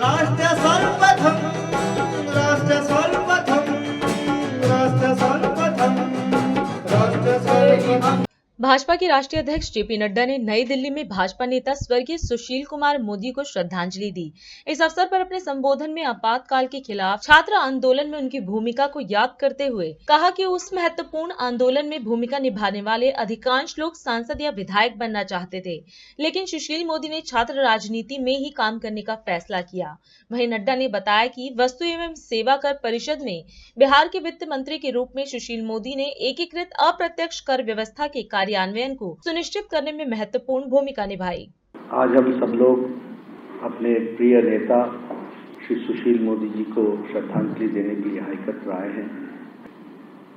राष्ट्र सर्वप्रथम राष्ट्र सर्वप्रथम राष्ट्र सर्वप्रथम राष्ट्र सर्वप्रथम। भाजपा के राष्ट्रीय अध्यक्ष जेपी नड्डा ने नई दिल्ली में भाजपा नेता स्वर्गीय सुशील कुमार मोदी को श्रद्धांजलि दी। इस अवसर पर अपने संबोधन में आपातकाल के खिलाफ छात्र आंदोलन में उनकी भूमिका को याद करते हुए कहा कि उस महत्वपूर्ण आंदोलन में भूमिका निभाने वाले अधिकांश लोग सांसद या विधायक बनना चाहते थे, लेकिन सुशील मोदी ने छात्र राजनीति में ही काम करने का फैसला किया। वहीं नड्डा ने बताया कि वस्तु एवं सेवा कर परिषद में बिहार के वित्त मंत्री के रूप में सुशील मोदी ने एकीकृत अप्रत्यक्ष कर व्यवस्था के कार्यान्वयन को सुनिश्चित करने में महत्वपूर्ण भूमिका निभाई। आज हम सब लोग अपने प्रिय नेता श्री सुशील मोदी जी को श्रद्धांजलि देने के लिए यहाँ एकत्र आए हैं।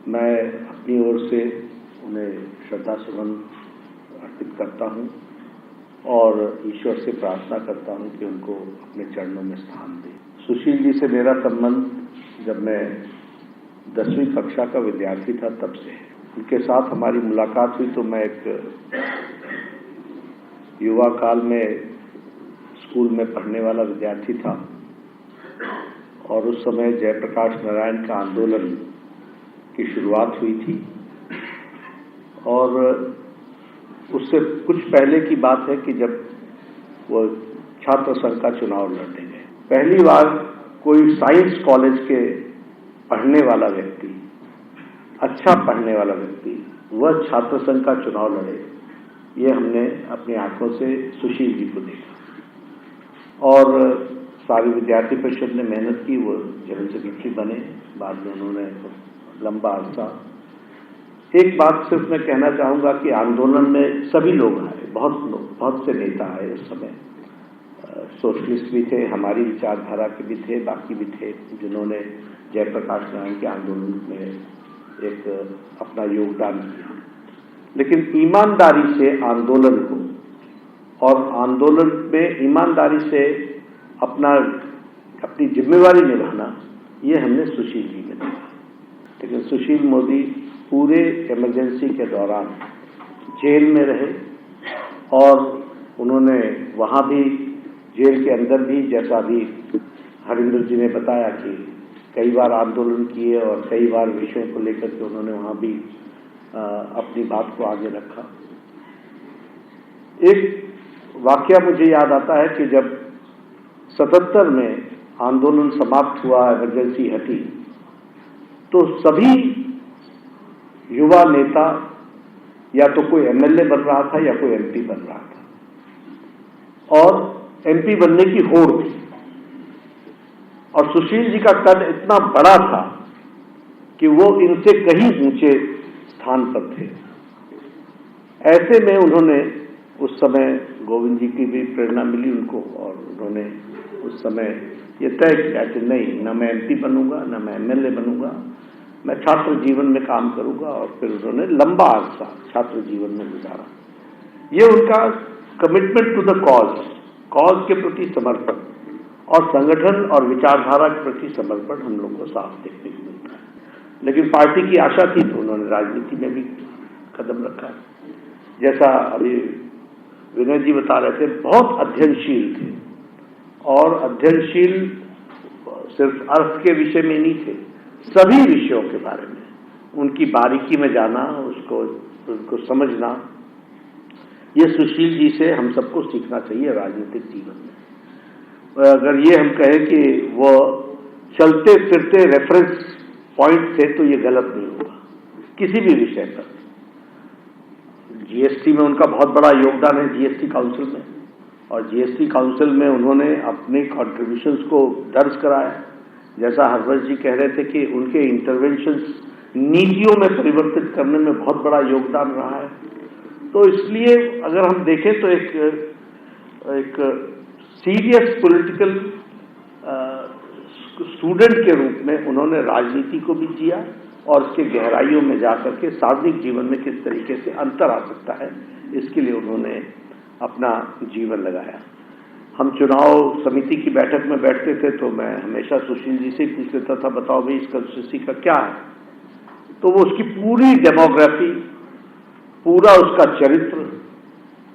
मैं अपनी ओर से उन्हें श्रद्धा सुमन अर्पित करता हूँ और ईश्वर से प्रार्थना करता हूँ कि उनको अपने चरणों में स्थान दे। सुशील जी से मेरा संबंध जब मैं 10वीं कक्षा का विद्यार्थी था तब से है। उनके साथ हमारी मुलाकात हुई तो मैं एक युवा काल में स्कूल में पढ़ने वाला विद्यार्थी था और उस समय जयप्रकाश नारायण का आंदोलन की शुरुआत हुई थी और उससे कुछ पहले की बात है कि जब वो छात्र संघ का चुनाव लड़ने गए, पहली बार कोई साइंस कॉलेज के पढ़ने वाला व्यक्ति, अच्छा पढ़ने वाला व्यक्ति, वह छात्र संघ का चुनाव लड़े, ये हमने अपनी आंखों से सुशील जी को देखा। और सारी विद्यार्थी परिषद ने मेहनत की, वो जनरल सेक्रेटरी बने, बाद में उन्होंने लंबा अरसा। एक बात सिर्फ मैं कहना चाहूँगा कि आंदोलन में सभी लोग आए, बहुत से नेता आए उस समय, सोशलिस्ट भी थे, हमारी विचारधारा के भी थे, बाकी भी थे जिन्होंने जयप्रकाश नारायण के आंदोलन में एक अपना योगदान किया। लेकिन ईमानदारी से आंदोलन को और आंदोलन में ईमानदारी से अपनी जिम्मेवारी निभाना, ये हमने सुशील जी में देखा। लेकिन सुशील मोदी पूरे इमरजेंसी के दौरान जेल में रहे और उन्होंने वहाँ भी जेल के अंदर भी, जैसा भी हरिंदर जी ने बताया कि कई बार आंदोलन किए और कई बार विषयों को लेकर के उन्होंने वहाँ भी अपनी बात को आगे रखा। एक वाकया मुझे याद आता है कि जब 77 में आंदोलन समाप्त हुआ, इमरजेंसी हटी, तो सभी युवा नेता या तो कोई एमएलए बन रहा था या कोई एमपी बन रहा था और एमपी बनने की होड़ थी। और सुशील जी का कद इतना बड़ा था कि वो इनसे कहीं ऊंचे स्थान पर थे। ऐसे में उन्होंने उस समय गोविंद जी की भी प्रेरणा मिली उनको और उन्होंने उस समय ये तय किया कि नहीं, न मैं एमपी बनूंगा, न मैं एमएलए बनूंगा, मैं छात्र जीवन में काम करूंगा। और फिर उन्होंने लंबा अरसा छात्र जीवन में गुजारा। ये उनका कमिटमेंट टू द कॉज के प्रति समर्पण और संगठन और विचारधारा के प्रति समर्पण हम लोग को साफ देखने को मिलता है। लेकिन पार्टी की आशा थी तो उन्होंने राजनीति में भी कदम रखा। जैसा अभी विनय जी बता रहे थे, बहुत अध्ययनशील थे और अध्ययनशील सिर्फ अर्थ के विषय में नहीं थे, सभी विषयों के बारे में उनकी बारीकी में जाना, उसको समझना, ये सुशील जी से हम सबको सीखना चाहिए राजनीतिक जीवन में। अगर ये हम कहें कि वो चलते फिरते रेफरेंस पॉइंट थे तो ये गलत नहीं होगा किसी भी विषय पर। जीएसटी में उनका बहुत बड़ा योगदान है, जीएसटी काउंसिल में, और जीएसटी काउंसिल में उन्होंने अपने कॉन्ट्रीब्यूशंस को दर्ज कराया। जैसा हर्षवर्धन जी कह रहे थे कि उनके इंटरवेंशंस नीतियों में परिवर्तित करने में बहुत बड़ा योगदान रहा है। तो इसलिए अगर हम देखें तो एक सीरियस पॉलिटिकल स्टूडेंट के रूप में उन्होंने राजनीति को भी जिया और उसके गहराइयों में जाकर के सार्वजनिक जीवन में किस तरीके से अंतर आ सकता है, इसके लिए उन्होंने अपना जीवन लगाया। हम चुनाव समिति की बैठक में बैठते थे तो मैं हमेशा सुशील जी से पूछ लेता था, बताओ भाई इस कंस्टिट्यूंसी का क्या है। तो वो उसकी पूरी डेमोग्राफी, पूरा उसका चरित्र,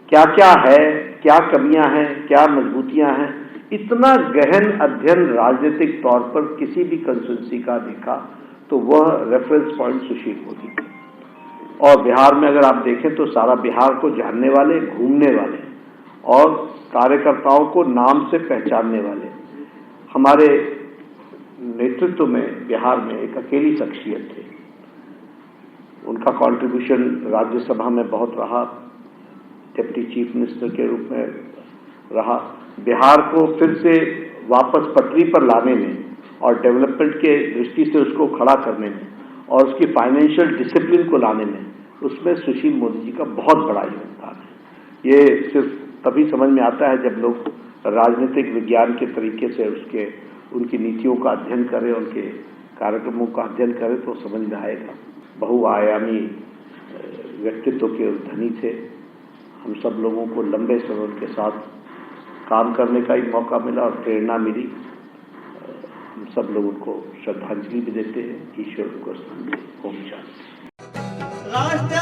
क्या क्या है, क्या कमियां हैं, क्या मजबूतियां हैं, इतना गहन अध्ययन राजनीतिक तौर पर किसी भी कंस्टिट्यूंसी का देखा तो वह रेफरेंस पॉइंट सुशील मोदी थे। और बिहार में अगर आप देखें तो सारा बिहार को जानने वाले, घूमने वाले और कार्यकर्ताओं को नाम से पहचानने वाले हमारे नेतृत्व में बिहार में एक अकेली शख्सियत थे। उनका कंट्रीब्यूशन राज्यसभा में बहुत रहा, डिप्टी चीफ मिनिस्टर के रूप में रहा। बिहार को फिर से वापस पटरी पर लाने में और डेवलपमेंट के दृष्टि से उसको खड़ा करने में और उसकी फाइनेंशियल डिसिप्लिन को लाने में उसमें सुशील मोदी जी का बहुत बड़ा योगदान है। ये सिर्फ तभी समझ में आता है जब लोग राजनीतिक विज्ञान के तरीके से उनकी नीतियों का अध्ययन करें, उनके कार्यक्रमों का अध्ययन करें तो समझ में आएगा। बहुआयामी व्यक्तित्व के धनी थे। हम सब लोगों को लंबे समय उनके साथ काम करने का ही मौका मिला और प्रेरणा मिली। हम सब लोग उनको श्रद्धांजलि भी देते हैं। ईश्वर को स्थान दे। ओम शांति। राष्ट्र